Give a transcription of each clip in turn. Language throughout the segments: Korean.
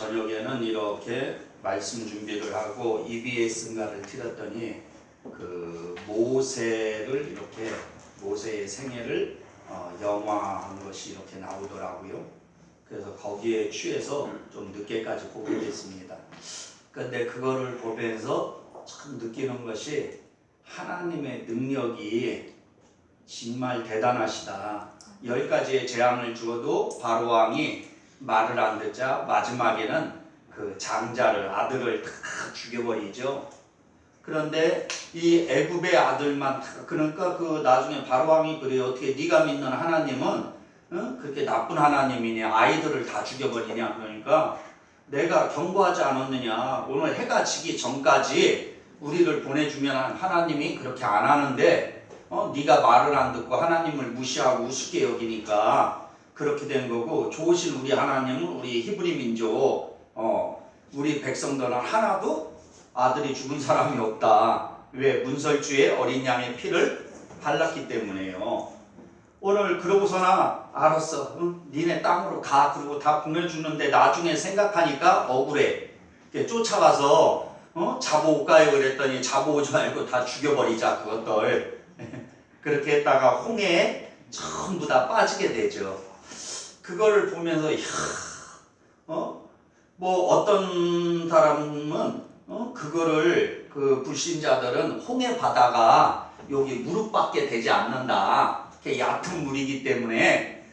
저녁에는 이렇게 말씀 준비를 하고 EBS인가를 틀었더니 그 모세를 이렇게 모세의 생애를 영화한 것이 이렇게 나오더라고요. 그래서 거기에 취해서 좀 늦게까지 보게 됐습니다. 근데 그거를 보면서 참 느끼는 것이 하나님의 능력이 정말 대단하시다. 10가지의 재앙을 주어도 바로 왕이 말을 안 듣자 마지막에는 그 장자를 아들을 다 죽여버리죠. 그런데 이 애굽의 아들만 그러니까 그 나중에 바로 왕이 그래요. 어떻게 네가 믿는 하나님은 그렇게 나쁜 하나님이냐, 아이들을 다 죽여버리냐. 그러니까 내가 경고하지 않았느냐, 오늘 해가 지기 전까지 우리를 보내주면 하나님이 그렇게 안 하는데 네가 말을 안 듣고 하나님을 무시하고 우습게 여기니까 그렇게 된 거고, 좋으신 우리 하나님은 우리 히브리 민족 우리 백성들은 하나도 아들이 죽은 사람이 없다. 왜? 문설주에 어린 양의 피를 발랐기 때문에요. 오늘 그러고서나 알았어, 니네 땅으로 가, 그러고 다 보내주는데 나중에 생각하니까 억울해. 쫓아가서 잡아올까요? 그랬더니 잡아오지 말고 다 죽여버리자 그것들. 그렇게 했다가 홍해에 전부 다 빠지게 되죠. 그걸 보면서 뭐 어떤 사람은 그거를 그 불신자들은 홍해 바다가 여기 무릎밖에 되지 않는다. 얕은 물이기 때문에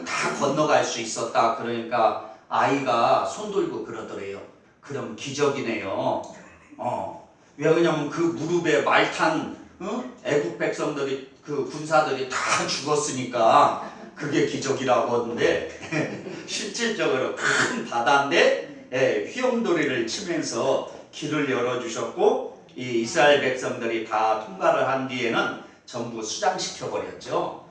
다 건너갈 수 있었다. 그러니까 아이가 손 들고 그러더래요. 그럼 기적이네요. 왜 그러냐면 그 무릎에 말 탄 애국 백성들이 그 군사들이 다 죽었으니까 그게 기적이라고 하는데 실질적으로 큰 바다인데 휘영도리를 치면서 길을 열어주셨고 이 이스라엘 백성들이 다 통과를 한 뒤에는 전부 수장시켜 버렸죠.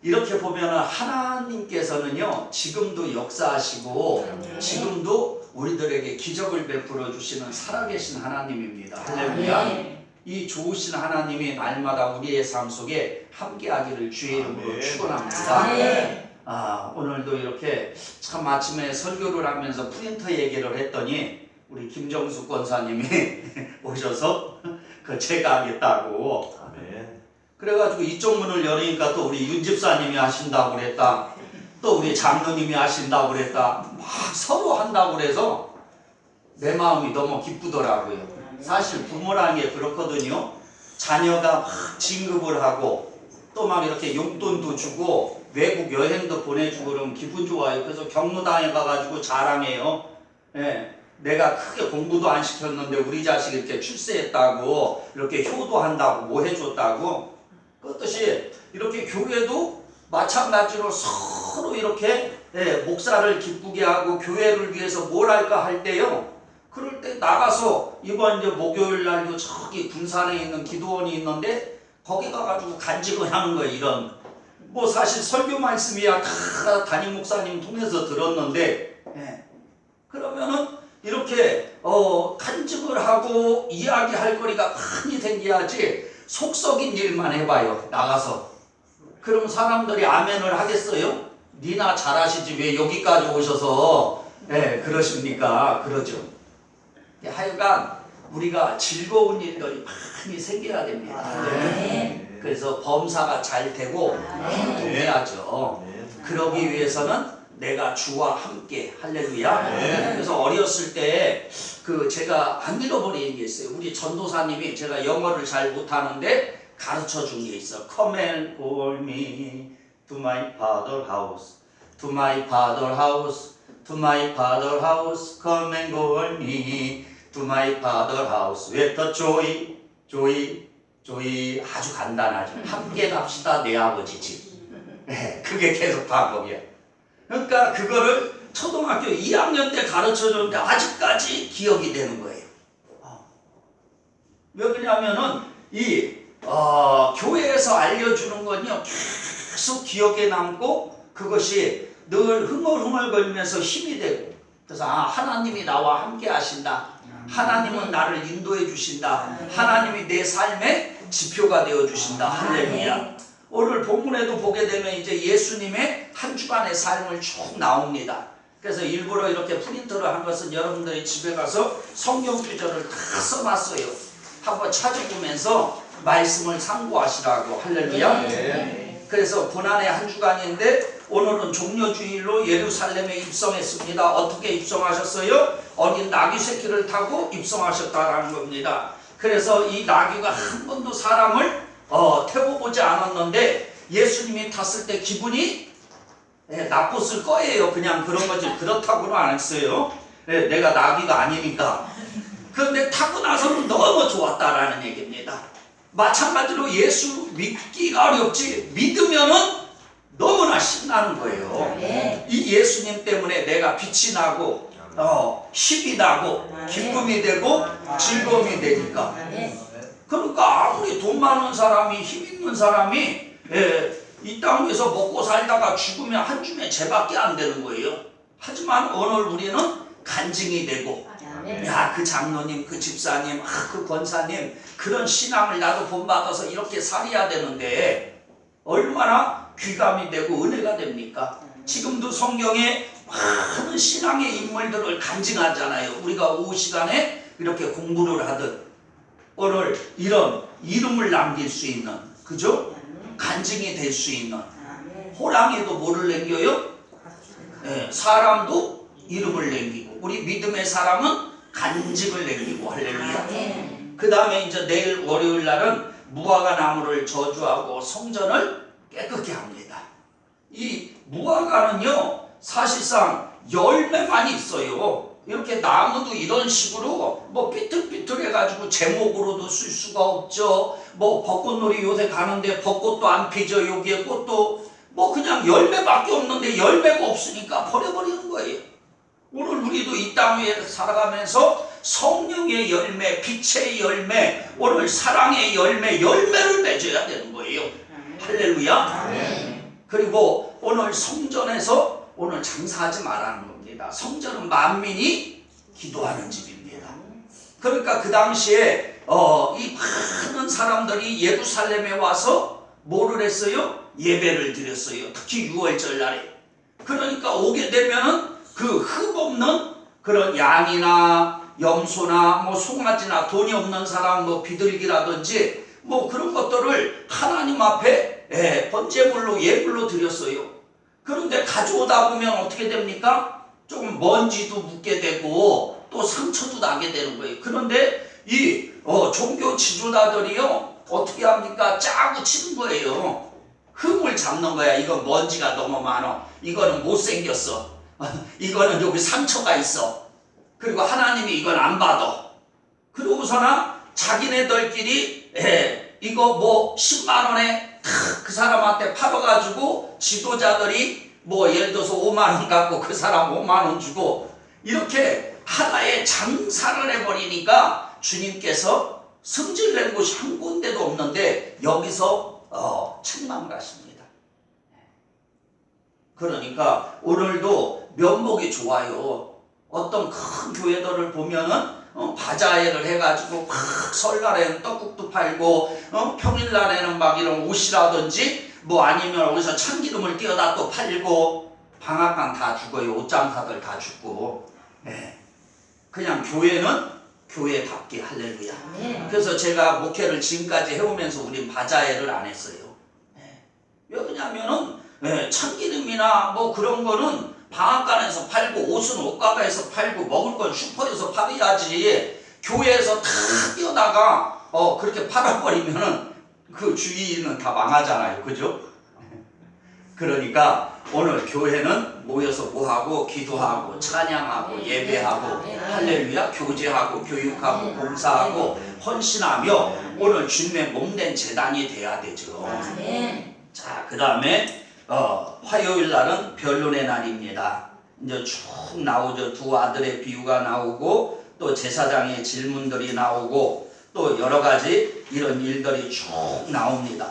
이렇게 보면 하나님께서는요 지금도 역사하시고 지금도 우리들에게 기적을 베풀어 주시는 살아계신 하나님입니다. 할렐루야. 이 좋으신 하나님이 날마다 우리의 삶 속에 함께하기를 주의 이름으로 축원합니다. 오늘도 이렇게 참 아침에 설교를 하면서 프린터 얘기를 했더니 우리 김정숙 권사님이 오셔서 그 제가 하겠다고. 그래가지고 이쪽 문을 열으니까 또 우리 윤 집사님이 하신다고 그랬다. 또 우리 장로님이 하신다고 그랬다. 막 서로 한다고 그래서 내 마음이 너무 기쁘더라고요. 사실 부모라는 게 그렇거든요. 자녀가 막 진급을 하고 또 막 이렇게 용돈도 주고 외국 여행도 보내주고 그러면 기분 좋아요. 그래서 경로당에 가가지고 자랑해요. 내가 크게 공부도 안 시켰는데 우리 자식 이렇게 출세했다고, 이렇게 효도한다고, 뭐 해줬다고. 그렇듯이 이렇게 교회도 마찬가지로 서로 이렇게 목사를 기쁘게 하고 교회를 위해서 뭘 할까 할 때요. 그럴 때 나가서 이번 이제 목요일 날도 저기 군산에 있는 기도원이 있는데 거기 가가지고 간직을 하는 거예요. 이런 뭐 사실 설교 말씀이야 다 담임 목사님 통해서 들었는데 그러면은 이렇게 간직을 하고 이야기할 거리가 많이 생겨야지 속썩인 일만 해봐요. 나가서 그럼 사람들이 아멘을 하겠어요? 니나 잘하시지 왜 여기까지 오셔서 그러십니까? 그러죠. 하여간 우리가 즐거운 일들이 많이 생겨야 됩니다. 그래서 범사가 잘 되고 행동해야죠. 그러기 위해서는 내가 주와 함께. 할렐루야. 그래서 어렸을 때 그 제가 안 잃어버리는 게 있어요. 우리 전도사님이 제가 영어를 잘 못하는데 가르쳐 준 게 있어. Come and call me to my father house, to my father house, to my father house. Come and call me to my father house with the joy, joy, joy. 아주 간단하죠. 함께 갑시다 내 아버지 집. 그게 계속 반복이야. 그러니까 그거를 초등학교 2학년 때 가르쳐줬는데 아직까지 기억이 되는 거예요. 왜 그러냐면은 이 교회에서 알려주는 건요 계속 기억에 남고 그것이 늘 흥얼흥얼거리면서 힘이 되고, 그래서 하나님이 나와 함께 하신다. 하나님은 나를 인도해 주신다. 하나님이 내 삶의 지표가 되어 주신다. 할렐루야. 오늘 본문에도 보게 되면 이제 예수님의 한 주간의 삶을 쭉 나옵니다. 그래서 일부러 이렇게 프린터를 한 것은 여러분들이 집에 가서 성경 구절을 다 써놨어요. 한번 찾아보면서 말씀을 참고하시라고. 할렐루야. 네. 그래서 고난의 한 주간인데 오늘은 종려주일로 예루살렘에 입성했습니다. 어떻게 입성하셨어요? 어린 나귀 새끼를 타고 입성하셨다라는 겁니다. 그래서 이 나귀가 한 번도 사람을 태워보지 않았는데 예수님이 탔을 때 기분이 나빴을 거예요. 그냥 그런 거지 그렇다고는 안 했어요. 내가 나귀가 아니니까. 그런데 타고 나서는 너무 좋았다라는 얘기입니다. 마찬가지로 예수 믿기가 어렵지 믿으면은 너무나 신나는 거예요. 이 예수님 때문에 내가 빛이 나고 힘이 나고 기쁨이 되고 즐거움이 되니까. 그러니까 아무리 돈 많은 사람이 힘 있는 사람이 이 땅에서 먹고 살다가 죽으면 한 줌의 죄밖에 안 되는 거예요. 하지만 오늘 우리는 간증이 되고 야, 그 장로님, 그 집사님, 그 권사님 그런 신앙을 나도 본받아서 이렇게 살아야 되는데 얼마나 귀감이 되고 은혜가 됩니까? 지금도 성경에 많은 신앙의 인물들을 간증하잖아요. 우리가 오후 시간에 이렇게 공부를 하듯 오늘 이런 이름을 남길 수 있는, 그죠? 간증이 될 수 있는. 호랑이도 뭐를 남겨요? 사람도 이름을 남기고 우리 믿음의 사람은 간증을 남기고. 할렐루야. 그 다음에 이제 내일 월요일 날은 무화과 나무를 저주하고 성전을 깨끗게 합니다. 이 무화과는요 사실상 열매만 있어요. 이렇게 나무도 이런 식으로 뭐 삐뚤삐뚤 해가지고 제목으로도 쓸 수가 없죠. 뭐 벚꽃놀이 요새 가는데 벚꽃도 안 피죠. 여기에 꽃도 뭐 그냥 열매밖에 없는데 열매가 없으니까 버려버리는 거예요. 오늘 우리도 이 땅 위에 살아가면서 성령의 열매, 빛의 열매, 오늘 사랑의 열매, 열매를 맺어야 되는 거예요. 할렐루야. 그리고 오늘 성전에서 오늘 장사하지 말라는 겁니다. 성전은 만민이 기도하는 집입니다. 그러니까 그 당시에 이 많은 사람들이 예루살렘에 와서 뭐를 했어요? 예배를 드렸어요. 특히 6월절 날에. 그러니까 오게 되면은 그 흠없는 그런 양이나 염소나 뭐 송아지나 돈이 없는 사람 뭐 비둘기라든지 뭐 그런 것들을 하나님 앞에 번제물로 예물로 드렸어요. 그런데 가져오다 보면 어떻게 됩니까? 조금 먼지도 묻게 되고 또 상처도 나게 되는 거예요. 그런데 이 종교 지도자들이요 어떻게 합니까? 짜고 치는 거예요. 흠을 잡는 거야. 이건 먼지가 너무 많아. 이거는 못생겼어. 이거는 여기 상처가 있어. 그리고 하나님이 이건 안 받아. 그러고서나 자기네들끼리 이거 뭐 10만 원에 그 사람한테 팔아가지고 지도자들이 뭐 예를 들어서 5만 원 갖고 그 사람 5만 원 주고 이렇게 하나의 장사를 해버리니까 주님께서 성질낸 곳이 한 군데도 없는데 여기서 책망을 하십니다. 그러니까 오늘도 면목이 좋아요. 어떤 큰 교회들을 보면은 바자회를 해가지고 막 설날에는 떡국도 팔고 평일날에는 막 이런 옷이라든지 뭐 아니면 어디서 참기름을 띄어다 또 팔고 방앗간 다 죽어요. 옷장사들 다 죽고. 그냥 교회는 교회답게. 할렐루야. 그래서 제가 목회를 지금까지 해오면서 우린 바자회를 안 했어요. 왜냐면은 참기름이나 뭐 그런 거는 방앗간에서 팔고 옷은 옷가게에서 팔고 먹을 건 슈퍼에서 팔아야지. 교회에서 다 뛰어다가 그렇게 팔아버리면은 그 주인은 다 망하잖아요. 그죠? 그러니까 오늘 교회는 모여서 뭐하고 기도하고 찬양하고 예배하고 할렐루야 교제하고 교육하고 봉사하고 헌신하며 오늘 주님의 몸된 제단이 돼야 되죠. 자, 그 다음에 화요일 날은 변론의 날입니다. 이제 쭉 나오죠. 두 아들의 비유가 나오고 또 제사장의 질문들이 나오고 또 여러 가지 이런 일들이 쭉 나옵니다.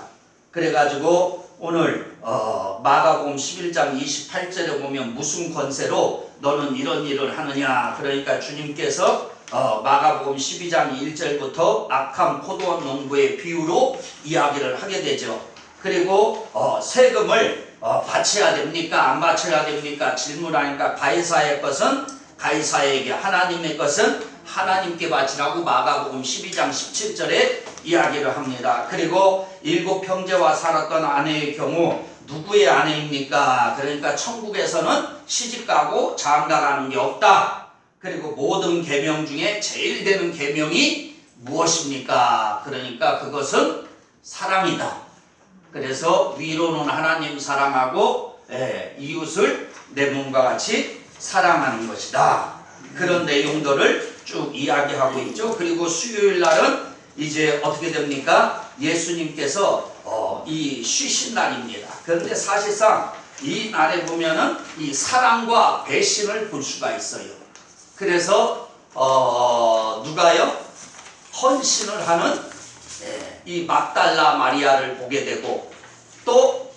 그래가지고 오늘 마가복음 11장 28절에 보면 무슨 권세로 너는 이런 일을 하느냐. 그러니까 주님께서 마가복음 12장 1절부터 악한 포도원 농부의 비유로 이야기를 하게 되죠. 그리고 세금을 바쳐야 됩니까? 안 바쳐야 됩니까? 질문하니까 가이사의 것은 가이사에게, 하나님의 것은 하나님께 바치라고 마가복음 12장 17절에 이야기를 합니다. 그리고 7 형제와 살았던 아내의 경우 누구의 아내입니까? 그러니까 천국에서는 시집가고 장가가는 게 없다. 그리고 모든 계명 중에 제일 되는 계명이 무엇입니까? 그러니까 그것은 사랑이다. 그래서 위로는 하나님 사랑하고 이웃을 내 몸과 같이 사랑하는 것이다. 그런 내용들을 쭉 이야기하고 있죠. 그리고 수요일 날은 이제 어떻게 됩니까? 예수님께서 이 쉬신 날입니다. 그런데 사실상 이 날에 보면은 이 사랑과 배신을 볼 수가 있어요. 그래서 누가요? 헌신을 하는 이 막달라 마리아를 보게 되고 또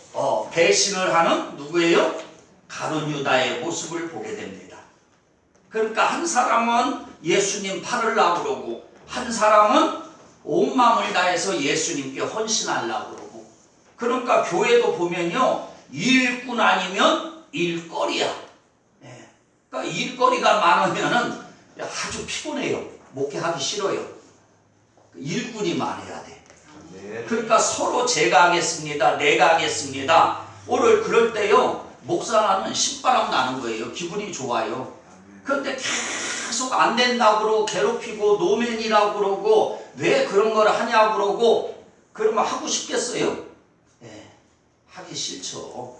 배신을 하는 누구예요? 가룟 유다의 모습을 보게 됩니다. 그러니까 한 사람은 예수님 팔으려고 그러고 한 사람은 온 마음을 다해서 예수님께 헌신하려고 그러고 그러니까 교회도 보면요 일꾼 아니면 일거리야. 그러니까 일거리가 많으면은 아주 피곤해요. 목회하기 싫어요. 일꾼이 많아야 돼. 그러니까 서로 제가 하겠습니다. 내가 하겠습니다. 오늘 그럴 때요 목사는 신바람 나는 거예요. 기분이 좋아요. 그런데 계속 안 된다고 그러고 괴롭히고 노맨이라고 그러고 왜 그런 걸 하냐고 그러고 그러면 하고 싶겠어요? 하기 싫죠.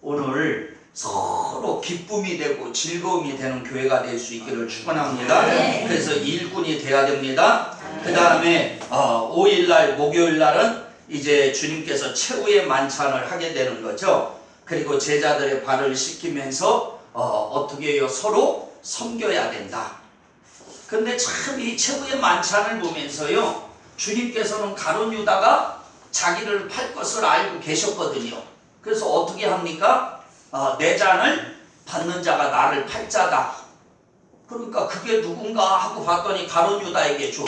오늘 서로 기쁨이 되고 즐거움이 되는 교회가 될 수 있기를 축원합니다. 그래서 일꾼이 돼야 됩니다. 그 다음에 5일날 목요일날은 이제 주님께서 최후의 만찬을 하게 되는 거죠. 그리고 제자들의 발을 씻기면서 어떻게 해요? 서로 섬겨야 된다. 근데 참 이 최후의 만찬을 보면서요 주님께서는 가룟 유다가 자기를 팔 것을 알고 계셨거든요. 그래서 어떻게 합니까? 내 잔을 받는 자가 나를 팔 자다. 그러니까 그게 누군가 하고 봤더니 가룟 유다에게 줘.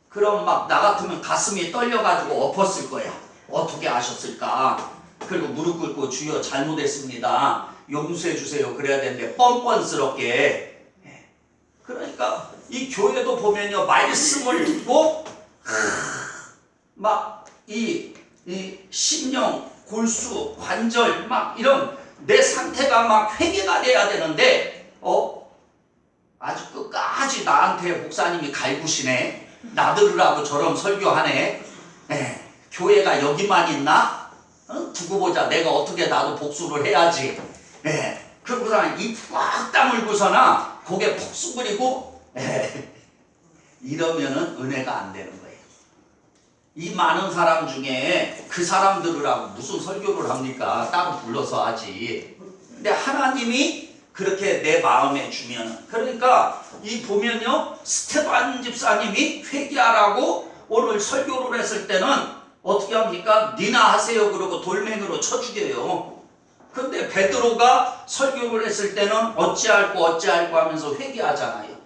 그럼 막 나 같으면 가슴이 떨려가지고 엎었을 거야. 어떻게 아셨을까? 그리고 무릎 꿇고 주여 잘못했습니다. 용서해 주세요. 그래야 되는데 뻔뻔스럽게. 그러니까 이 교회도 보면요 말씀을 듣고 막 이 심령, 골수, 관절 막 이런 내 상태가 막 회개가 돼야 되는데 아주 끝까지 나한테 목사님이 갈구시네. 나들으라고 저런 설교하네. 교회가 여기만 있나? 두고 보자. 내가 어떻게 나도 복수를 해야지. 그러고서 입 꽉 다물고서나 고개 푹 숙이고 이러면은 은혜가 안 되는 거예요. 이 많은 사람 중에 그 사람 들으라고 무슨 설교를 합니까? 따로 불러서 하지. 근데 하나님이 그렇게 내 마음에 주면 그러니까 이 보면요 스테반 집사님이 회개하라고 오늘 설교를 했을 때는 어떻게 합니까? 니나 하세요 그러고 돌멩이로 쳐 죽여요. 근데 베드로가 설교를 했을 때는 어찌할꼬 하면서 회개하잖아요.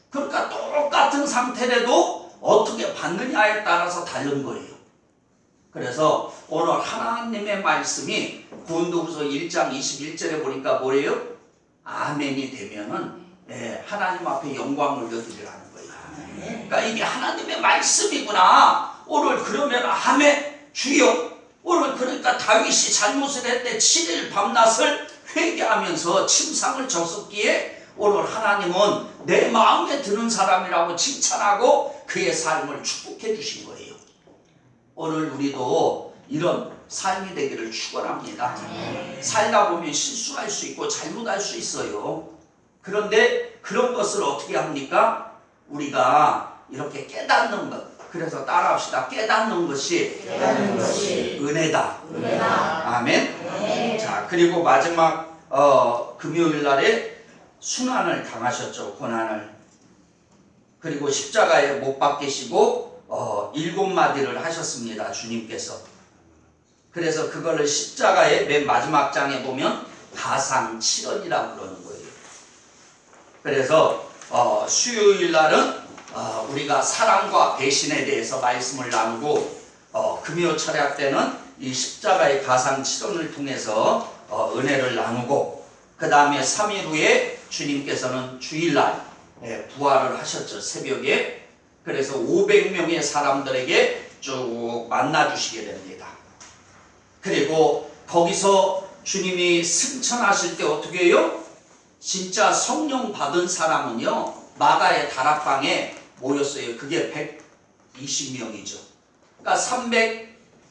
그러니까 똑같은 상태라도 어떻게 받느냐에 따라서 다른 거예요. 그래서 오늘 하나님의 말씀이 고린도후서 1장 21절에 보니까 뭐래요? 아멘이 되면은 하나님 앞에 영광을 얻으리라는 거예요. 그러니까 이게 하나님의 말씀이구나. 오늘 그러면 아멘 주여. 오늘 그러니까 다윗이 잘못을 했대 7일 밤낮을 회개하면서 침상을 졌었기에 오늘 하나님은 내 마음에 드는 사람이라고 칭찬하고 그의 삶을 축복해 주신 거예요. 오늘 우리도 이런 삶이 되기를 축원합니다. 살다 보면 실수할 수 있고 잘못할 수 있어요. 그런데 그런 것을 어떻게 합니까? 우리가 이렇게 깨닫는 것. 그래서 따라합시다. 깨닫는 것이 은혜다. 아멘. 자, 그리고 마지막 금요일 날에 순환을 당하셨죠. 고난을. 그리고 십자가에 못 박히시고 7마디를 하셨습니다. 주님께서. 그래서 그거를 십자가의 맨 마지막 장에 보면 가상칠언이라고 그러는 거예요. 그래서 수요일 날은 우리가 사랑과 배신에 대해서 말씀을 나누고 금요 철학 때는 이 십자가의 가상 치론을 통해서 은혜를 나누고, 그 다음에 3일 후에 주님께서는 주일날 부활을 하셨죠. 새벽에. 그래서 500명의 사람들에게 쭉 만나주시게 됩니다. 그리고 거기서 주님이 승천하실 때 어떻게 해요? 진짜 성령 받은 사람은요, 마가의 다락방에 모였어요. 그게 120명이죠. 그러니까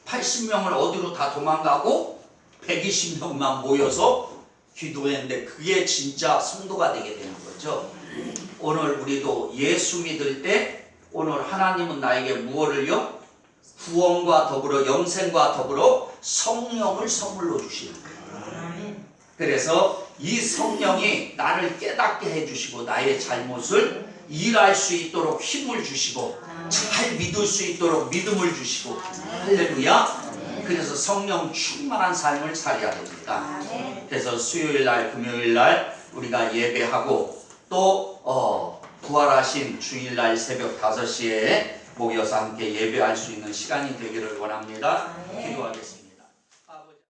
380명을 어디로 다 도망가고 120명만 모여서 기도했는데, 그게 진짜 성도가 되게 되는 거죠. 오늘 우리도 예수 믿을 때 오늘 하나님은 나에게 무엇을요? 구원과 더불어 영생과 더불어 성령을 선물로 주시는 거예요. 그래서 이 성령이 나를 깨닫게 해주시고, 나의 잘못을 일할 수 있도록 힘을 주시고, 잘 믿을 수 있도록 믿음을 주시고, 할렐루야. 그래서 성령 충만한 삶을 살아야 됩니다. 그래서 수요일날 금요일날 우리가 예배하고, 또 부활하신 주일날 새벽 5시에 모여서 함께 예배할 수 있는 시간이 되기를 원합니다. 기도하겠습니다.